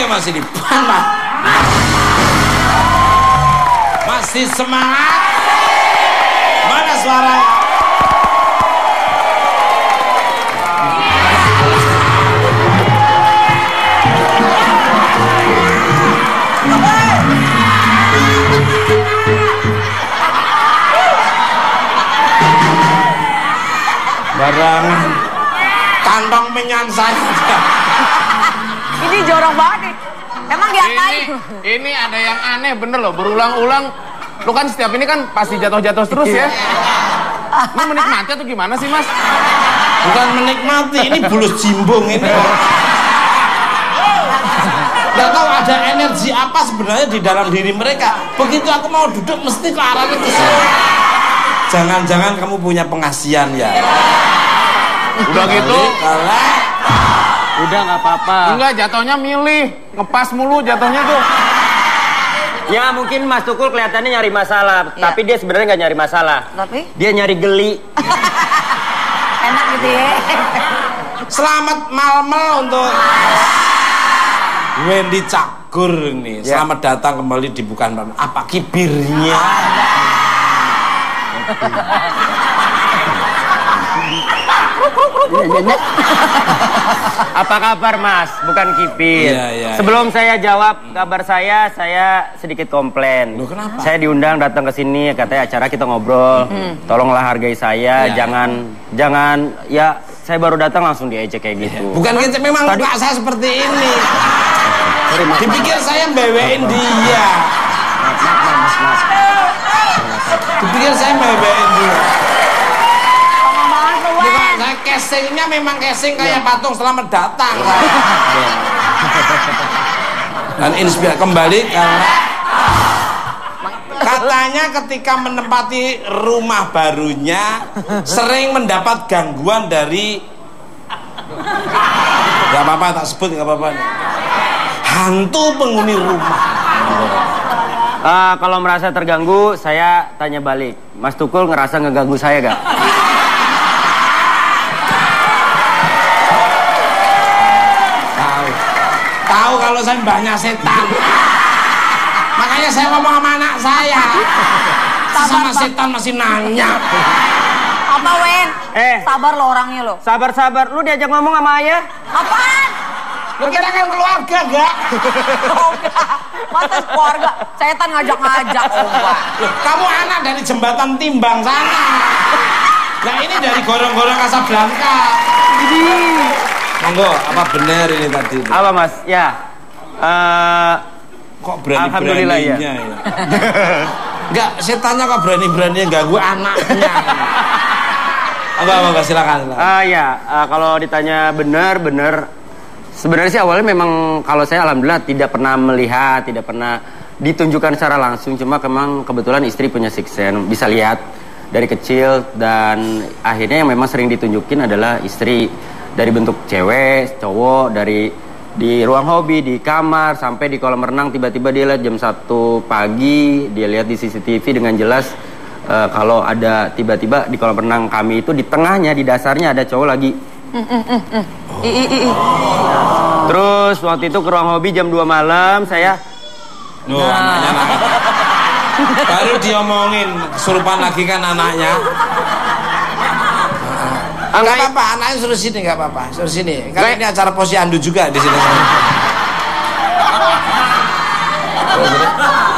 Oke Mas ini Mas. Masih semangat. Mana suaranya? Barang kantong menyan saya. Ini jorok banget nih. Emang diapain? Ini ada yang aneh bener loh, berulang-ulang. Lu kan setiap ini kan pasti jatuh-jatuh terus ya. Lu menikmati atau gimana sih Mas? Bukan menikmati, ini bulus jimbung ini. Gak tahu ada energi apa sebenarnya di dalam diri mereka. Begitu aku mau duduk mesti ke arahnya ke sini. Jangan-jangan kamu punya pengasihan ya. Udah gitu. Udah nggak apa-apa. Enggak, jatuhnya milih. Ngepas mulu jatuhnya tuh. Ya mungkin Mas Tukul kelihatannya nyari masalah, Ya. tapi dia sebenarnya nggak nyari masalah. Tapi? Dia nyari geli. Enak gitu ya. Selamat malmel untuk Wendy Cagur nih. Ya. Selamat datang kembali di Bukan Malam. Apa kibirnya? Apa kabar Mas? Bukan kipir. Iya. Sebelum saya jawab kabar saya sedikit komplain. Loh, kenapa? Saya diundang datang ke sini, katanya acara kita ngobrol. Tolonglah hargai saya, Iya. jangan ya saya baru datang langsung diejek kayak gitu. Bukan gitu, memang muka saya seperti ini. Dipikir saya bewein dia. Dipikir saya bewein dia. Ngomong banget lu, Bukan, Wen. saya casingnya memang casing kayak patung selamat datang. Dan inspirasi kembali karena katanya ketika menempati rumah barunya sering mendapat gangguan dari nggak apa-apa tak sebut nggak apa-apa hantu penghuni rumah. Kalau merasa terganggu, saya tanya balik. Mas Tukul ngerasa ngeganggu saya gak? Tahu kalau saya banyak setan. Makanya saya ngomong sama anak saya. Sama setan masih nanya. Apa, Wen? Sabar lo orangnya lo. Sabar-sabar, lu diajak ngomong sama ayah? Apaan? Lu kita kan keluarga, gak? Oh, enggak. Masa keluarga? Setan ngajak-ngajak, oh enggak. Loh, kamu anak dari jembatan Timbang sana. Nah ini dari gorong-gorong Casablanca. Monggo, apa benar ini tadi? Apa Mas? Ya. Kok Alhamdulillah, ya. berani-beraninya ya? Enggak, setannya kok berani-beraninya ganggu anaknya. Apa, silakan. Kalau ditanya benar. Sebenarnya sih awalnya memang kalau saya alhamdulillah tidak pernah melihat, tidak pernah ditunjukkan secara langsung. Cuma memang kebetulan istri punya sixth sense, bisa lihat dari kecil dan akhirnya yang memang sering ditunjukin adalah istri dari bentuk cewek, cowok, dari di ruang hobi, di kamar, sampai di kolam renang tiba-tiba dia lihat jam 1 pagi, dia lihat di CCTV dengan jelas kalau ada tiba-tiba di kolam renang kami itu di tengahnya, di dasarnya ada cowok lagi. Terus waktu itu ke ruang hobi jam 2 malam saya Anaknya nangis. Baru diomongin kesurupan lagi kan anaknya. Enggak apa-apa, anaknya suruh sini enggak apa-apa. Suruh sini. Kan ini acara posyandu juga di sini.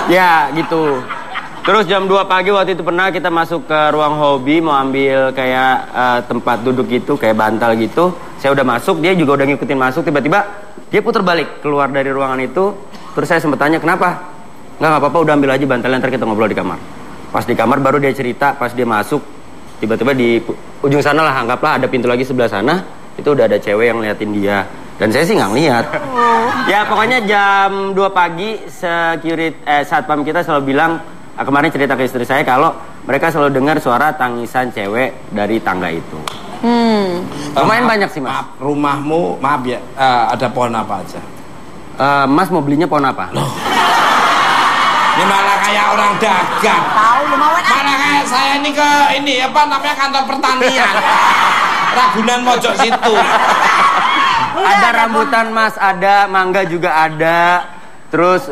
Ya gitu. Terus jam 2 pagi waktu itu pernah kita masuk ke ruang hobi mau ambil kayak tempat duduk gitu, kayak bantal gitu. Saya udah masuk, dia juga udah ngikutin masuk, tiba-tiba dia putar balik keluar dari ruangan itu. Terus saya sempat tanya, "Kenapa?" Nggak apa-apa, udah ambil aja bantalnya, ntar kita ngobrol di kamar. Pas di kamar baru dia cerita, pas dia masuk, tiba-tiba di ujung sana lah, anggaplah ada pintu lagi sebelah sana, itu udah ada cewek yang ngeliatin dia. Dan saya sih nggak ngeliat. Ya pokoknya jam 2 pagi, satpam kita selalu bilang, kemarin cerita ke istri saya kalau mereka selalu dengar suara tangisan cewek dari tangga itu. Lumayan banyak sih Mas. Maaf, rumahmu, maaf ya, ada pohon apa aja? Mas mau belinya pohon apa? Loh. Ini malah kayak orang dagang. Tahu lu mau enak. Malah kayak saya ini ke ini apa namanya kantor pertanian. Ragunan Mojok situ. Ada rambutan mas, ada mangga juga ada. Terus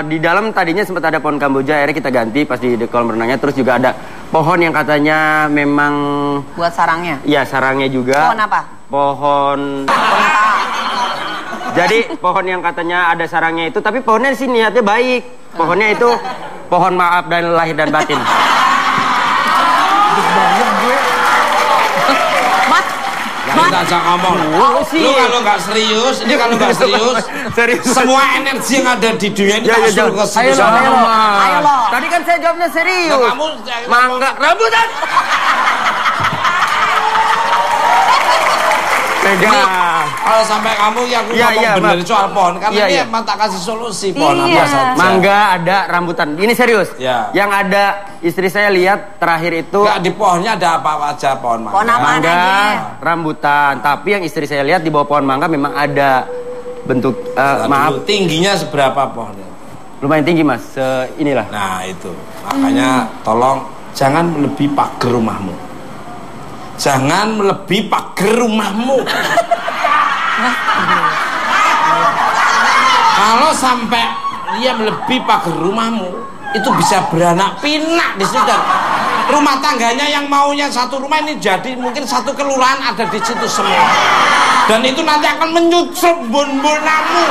di dalam tadinya sempat ada pohon kamboja, akhirnya kita ganti pas di kolam renangnya. Terus juga ada pohon yang katanya memang Buat sarangnya. iya sarangnya juga. Pohon apa? Pohon. Jadi pohon yang katanya ada sarangnya itu, tapi pohonnya sih niatnya baik. Pohonnya itu pohon maaf dan lahir dan batin. Kita ajak ngomong. Lu kalau nggak serius, ini kalau nggak serius, semua energi yang ada di dunia ini tak suruh ke sini. Ayo lo. Tadi kan saya jawabnya serius. Nah, kamu Mangga rambutan. Ini kalau sampai kamu yang ngomong bener soal pohon, karena ini emang tak kasih solusi pohon apa saja. Mangga ada rambutan. Ini serius. Ya. Yang ada istri saya lihat terakhir itu. Enggak, di pohonnya ada apa aja pohon mangga. Pohon apa Mangga, aja? rambutan. Tapi yang istri saya lihat di bawah pohon mangga memang ada bentuk maaf. Tingginya seberapa pohonnya? Lumayan tinggi mas. Inilah. Nah itu makanya tolong jangan melebihi pagar rumahmu. Jangan melebihi pagar rumahmu. Kalau sampai dia melebihi pagar rumahmu, itu bisa beranak pinak di situ. Dan rumah tangganya yang maunya satu rumah ini jadi mungkin satu kelurahan ada di situ semua. Dan itu nanti akan menyusup bun-bunamu.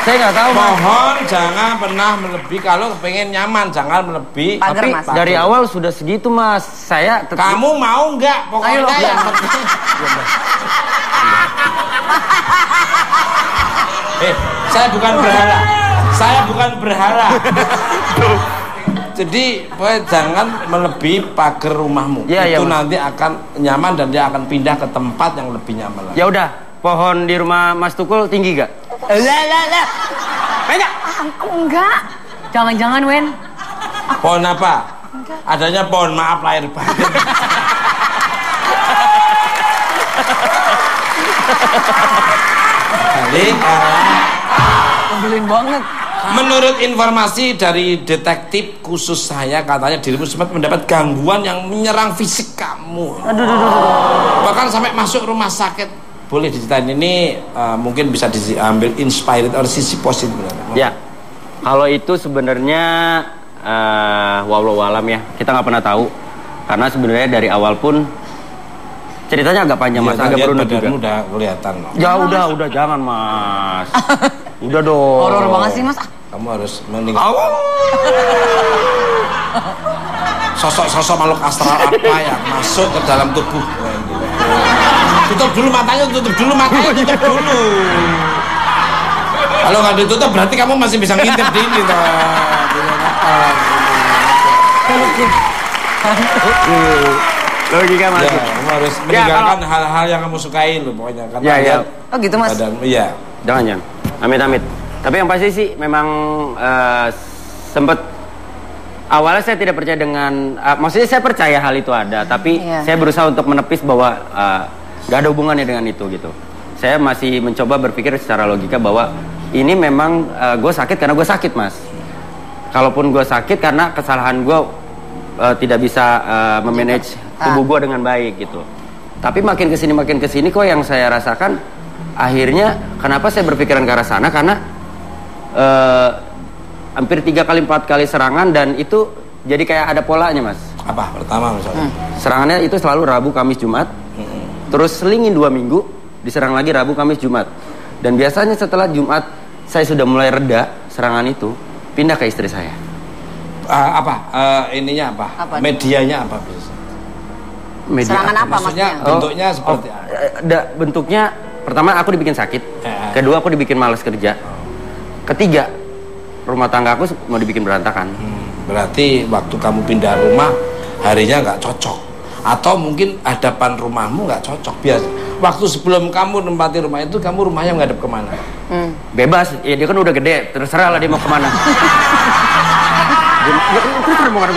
Saya nggak tahu mas. Mohon jangan pernah melebihi, kalau pengen nyaman jangan melebihi. Pagar, Tapi Mas. dari awal sudah segitu mas. Saya Kamu mau nggak? Pokoknya Ayo, yang penting. Saya bukan berhala. Saya bukan berhala. Jadi jangan melebihi pagar rumahmu. Ya, itu ya, nanti akan nyaman dan dia akan pindah ke tempat yang lebih nyaman lagi. ya udah. Pohon di rumah Mas Tukul tinggi gak? Lah. Banyak. Enggak. Jangan-jangan Wen. Pohon apa? Adanya pohon maaf lahir batin. Ngebelin banget. Menurut informasi dari detektif khusus saya, katanya dirimu sempat mendapat gangguan yang menyerang fisik kamu. Bahkan sampai masuk rumah sakit. Boleh diceritain ini mungkin bisa diambil inspired oleh sisi positif. Ya, kalau itu sebenarnya wallahu alam ya, kita nggak pernah tahu. Karena sebenarnya dari awal pun ceritanya agak panjang mas, agak berunut juga. Udah kelihatan. Ya udah jangan mas. Udah dong. Horor banget sih Mas. Kamu harus meninggal. Sosok-sosok makhluk astral apa yang masuk ke dalam tubuh? Tutup dulu matanya, tutup dulu. Kalau nggak ditutup berarti kamu masih bisa ngintip di ini toh. Logika mas. Ya, kamu harus meninggalkan hal-hal yang kamu sukai loh pokoknya. Ya. Oh gitu Mas. Iya. Jangan. Amit. Tapi yang pasti sih memang sempet awalnya saya tidak percaya dengan, maksudnya saya percaya hal itu ada, tapi saya berusaha untuk menepis bahwa gak ada hubungannya dengan itu gitu. Saya masih mencoba berpikir secara logika bahwa ini memang gue sakit karena gue sakit mas. Kalaupun gue sakit karena kesalahan gue tidak bisa memanage tubuh gue dengan baik gitu. Tapi makin kesini kok yang saya rasakan akhirnya kenapa saya berpikiran ke arah sana, karena hampir 3 kali 4 kali serangan dan itu jadi kayak ada polanya mas. Apa pertama misalnya? Serangannya itu selalu Rabu, Kamis, Jumat. Terus selingin 2 minggu, diserang lagi Rabu, Kamis, Jumat. Dan biasanya setelah Jumat saya sudah mulai reda serangan itu, pindah ke istri saya. Ininya apa? Medianya apa biasa? Media Serangan apa maksudnya? Bentuknya seperti apa? Bentuknya pertama aku dibikin sakit, kedua aku dibikin malas kerja, ketiga rumah tangga aku mau dibikin berantakan. Berarti waktu kamu pindah rumah harinya nggak cocok, atau mungkin hadapan rumahmu nggak cocok. Biasa waktu sebelum kamu nempati rumah itu, kamu rumahnya menghadap kemana? Bebas, ya dia kan udah gede, terserah lah dia mau kemana.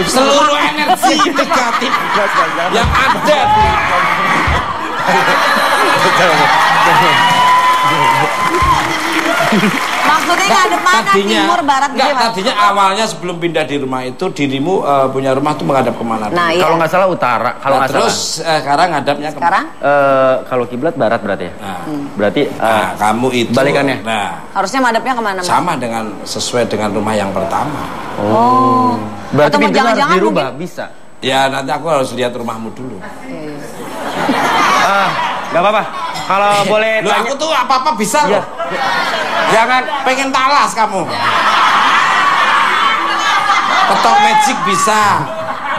Seluruh energi negatif yang ada Maksudnya ngadep mana? Timur, barat, enggak, tadinya awalnya sebelum pindah di rumah itu dirimu punya rumah tuh menghadap kemana? Nah, iya. Kalau nggak salah utara, kalau nggak salah. Terus sekarang ngadapnya kemana? Sekarang? Kalau kiblat barat berarti ya. Nah, berarti kamu itu balikannya. Nah, harusnya madepnya kemana, Mas? sama dengan sesuai dengan rumah yang pertama. Oh. Berarti Atau pintunya harus jangan-jangan dirubah, bisa. Ya nanti aku harus lihat rumahmu dulu. Nggak apa-apa. Kalau boleh Loh, tanya. aku tuh apa-apa bisa Iya. loh. Jangan pengen talas kamu. Petok magic bisa.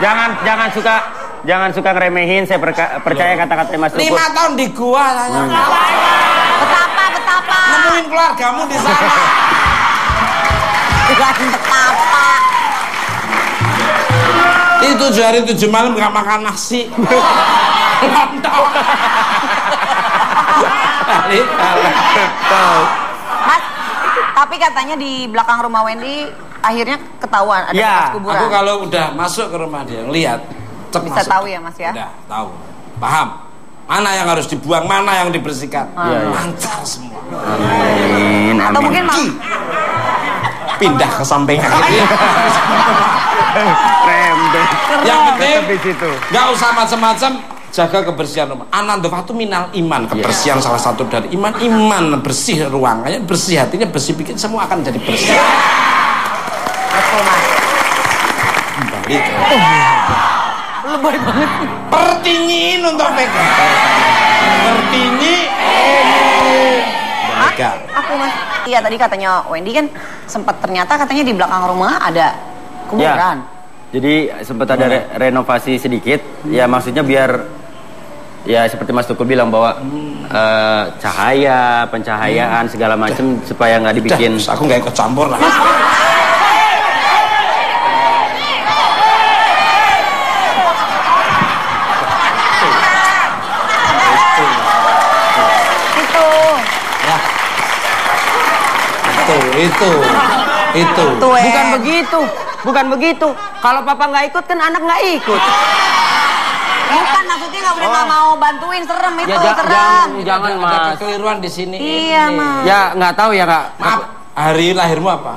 Jangan suka ngeremehin. Saya percaya kata-kata Mas Tukur. 5 tahun di gua saya. Betapa. Nemuin keluargamu di sana. Bukan betapa. Ini 7 hari 7 malam gak makan nasi. Lontong. Mas, tapi katanya di belakang rumah Wendy akhirnya ketahuan ada Ya, bekas kuburan. Aku kalau udah masuk ke rumah dia lihat Bisa tahu ya, Mas, ya? Udah tahu. Paham. Mana yang harus dibuang, mana yang dibersihkan. Lancar semua. Amin. Atau mungkin Pindah ke samping gitu ya. Rembet. Yang penting Tetap di situ. nggak usah macam-macam, jaga kebersihan rumah. Anandova itu minal iman, kebersihan salah satu dari iman. Iman bersih ruangannya, bersih hatinya, bersih bikin semua akan jadi bersih. betul, Mas. Kembali ke Lebay banget. pertinyiin untuk pegang. Pertinyi. Pegang. Aku, Mas. Iya, tadi katanya Wendy kan sempat ternyata katanya di belakang rumah ada kuburan. Ya. Jadi sempat ada renovasi sedikit. Ya maksudnya biar ya seperti Mas Tukur bilang bahwa cahaya, pencahayaan segala macam supaya nggak dibikin. Udah, aku nggak ikut campur lah. Itu. Ya. Itu. Tuh, Bukan begitu. Kalau papa nggak ikut kan anak nggak ikut. Bukan, maksudnya nggak mau bantuin, serem itu, Ya, serem. jangan Ada Mas. kekeliruan di sini. Iya, ini. Mas. Ya nggak tahu ya kak. Maaf, hari lahirmu apa?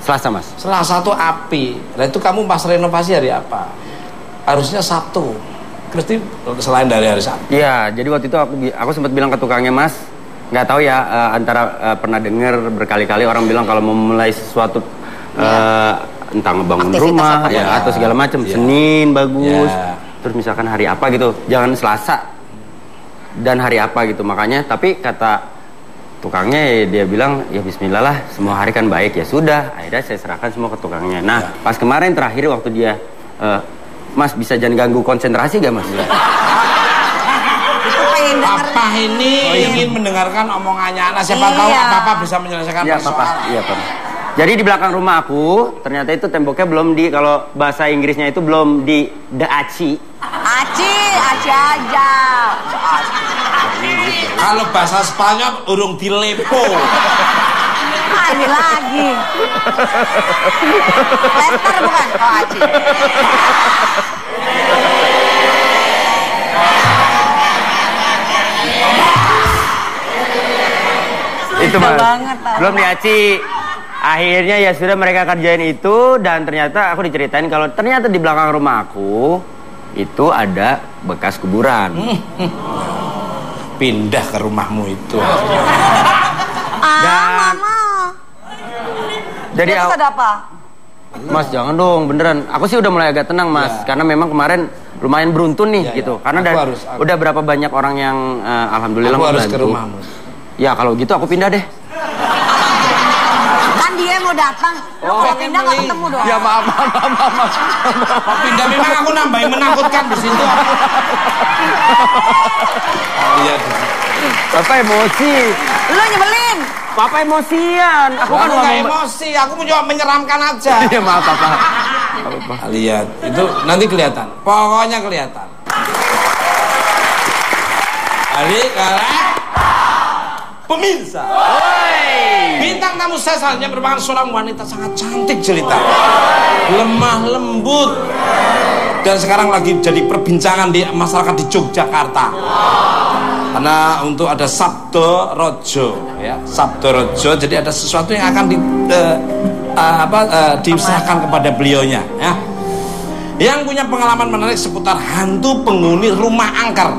Selasa Mas. Selasa tuh api. Nah itu kamu pas renovasi hari apa? Harusnya Sabtu. Berarti selain dari hari Sabtu. Iya, jadi waktu itu aku sempat bilang ke tukangnya Mas, nggak tahu ya antara pernah dengar berkali-kali orang bilang kalau mau mulai sesuatu entah ngebangun Aktivitas rumah apa ya ya. atau segala macam, Ya. Senin bagus, Ya. terus misalkan hari apa gitu, jangan Selasa dan hari apa gitu. Makanya tapi kata tukangnya ya, dia bilang ya Bismillah lah, semua hari kan baik, ya sudah. Akhirnya saya serahkan semua ke tukangnya. Nah pas kemarin terakhir waktu dia Mas bisa jangan ganggu konsentrasi gak Mas? Itu pengen denger. Papa ini ingin mendengarkan omongannya anak. Siapa tahu Iya. Papa bisa menyelesaikan Iya persoalan. papa, iya papa. Jadi di belakang rumah aku ternyata itu temboknya belum kalau bahasa Inggrisnya itu belum di Aci. Aci aja. Kalau bahasa Spanyol urung dilepo. Ah, ini lagi. Letter bukan? Oh, Aci. Itu Mas. banget, Pak. Belum di Aci. Akhirnya ya sudah mereka kerjain itu dan ternyata aku diceritain kalau ternyata di belakang rumah aku itu ada bekas kuburan. Pindah ke rumahmu itu. Dan- Mama. Jadi Terus ada apa? Mas jangan dong beneran. Aku sih udah mulai agak tenang Mas Ya. karena memang kemarin lumayan beruntun nih Ya, gitu. ya. Karena Aku udah berapa banyak orang yang alhamdulillah Aku harus ke membantu. rumahmu. Ya kalau gitu aku pindah deh. Kan dia mau datang. Kalau pindah nggak ketemu dong. Ya maaf. Pindah memang aku nambahin menakutkan di situ. Lihat. Bapak emosi. Lu nyebelin. Papa emosian. Aku kan Aku nggak ngomong. emosi, aku mencoba menyeramkan aja. Iya maaf Papa. Lihat, itu nanti kelihatan. Pokoknya kelihatan. Balik pemirsa. Bintang tamu saya selanjutnya merupakan seorang wanita sangat cantik jelita, lemah lembut, dan sekarang lagi jadi perbincangan di masyarakat di Yogyakarta. Karena untuk ada Sabdo Rojo, ya, Sabdorojo. Jadi ada sesuatu yang akan diusahakan kepada beliaunya, ya. Yang punya pengalaman menarik seputar hantu penghuni rumah angker,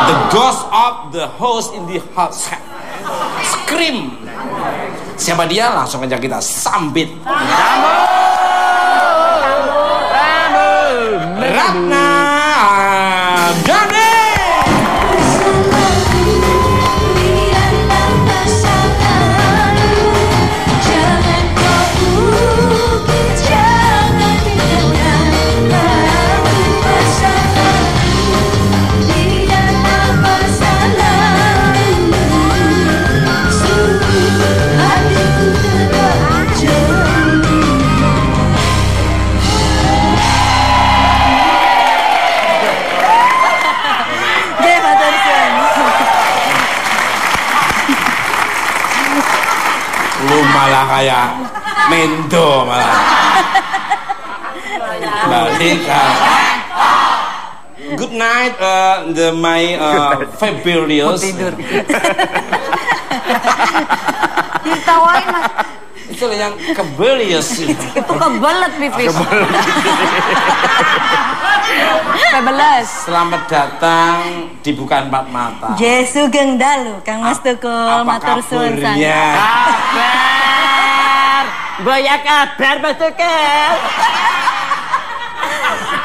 the ghost of the house in the house. Scream. Siapa dia? Langsung aja kita sambit. Ratna Dane. Lu malah kayak mendo malah. Balik. Good night, my Fabulous. Ditawain mas. Itu yang kebelius. Itu kebelet pipis. Kebeles. Selamat datang di Bukan Empat Mata. Jesu Geng Dalu, Kang Mas Tukul, matur suwun sang. Kabar, boya kabar Mas Tukul.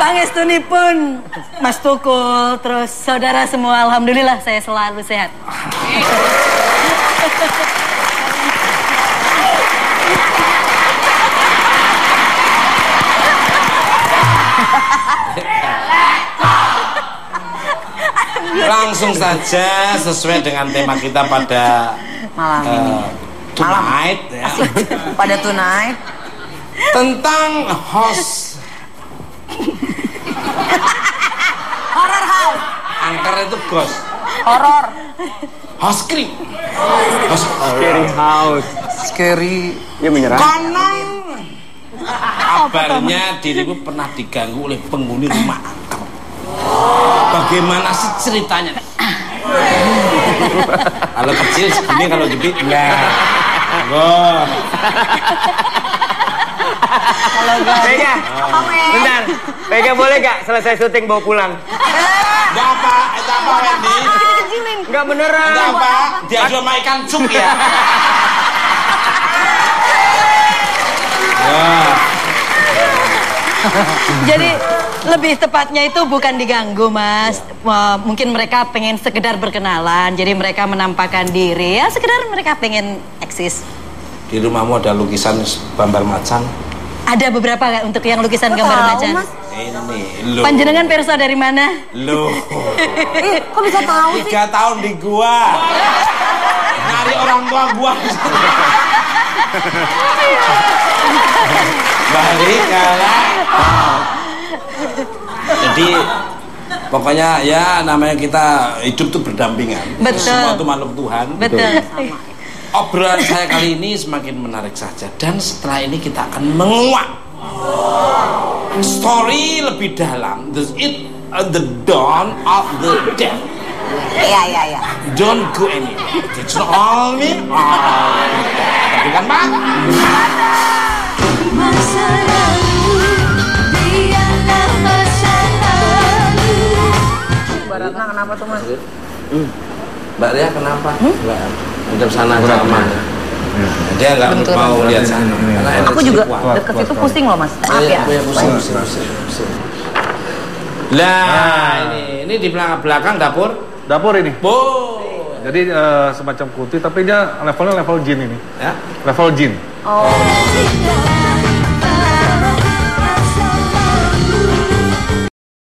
Pangestunipun Mas Tukul, terus saudara semua, alhamdulillah saya selalu sehat. Langsung saja sesuai dengan tema kita pada Malam ini. tonight, ya. Pada tonight. Tentang host Horror house. angker itu ghost. Horror. Host creep. Scary house. Scary. Ya menyerang. Konon kabarnya dirimu pernah diganggu oleh penghuni rumah angker. Bagaimana sih ceritanya? Kalau kecil segini, kalau gede enggak. Kalau Pega, bentar. Pega boleh gak selesai syuting bawa pulang? Enggak apa, itu apa Wendy? Enggak beneran. Enggak apa, diadu sama ikan cuk ya. Jadi lebih tepatnya itu bukan diganggu Mas. Mungkin mereka pengen sekedar berkenalan, jadi mereka menampakkan diri. Ya sekedar mereka pengen eksis. Di rumahmu ada lukisan gambar macan? Ada beberapa nggak untuk yang lukisan gambar macan? Ini lo. Panjenengan persa dari mana? Lo. kok bisa tahu sih? 3 tahun di gua. Nyari orang tua gua. Balik kalah. Jadi pokoknya ya namanya kita hidup tuh berdampingan. Betul. Semua itu makhluk Tuhan. Betul. Obrolan saya kali ini semakin menarik saja, dan setelah ini kita akan menguak story lebih dalam. The dawn of the dead. Iya. Don't go anywhere. It's not all me. Tapi kan Pak? Masa lalu, biarlah masa lalu. Mbak Ratna kenapa tuh mas? Mbak Ria kenapa? Untuk sana sama. Dia nggak mau lihat sana. Aku juga deket situ pusing loh mas. Maaf ya. Pusing. Lah, ini di belakang dapur. Dapur ini. Oh. Jadi semacam kuti, tapi dia levelnya level jin ini. Ya. Level jin. Oh.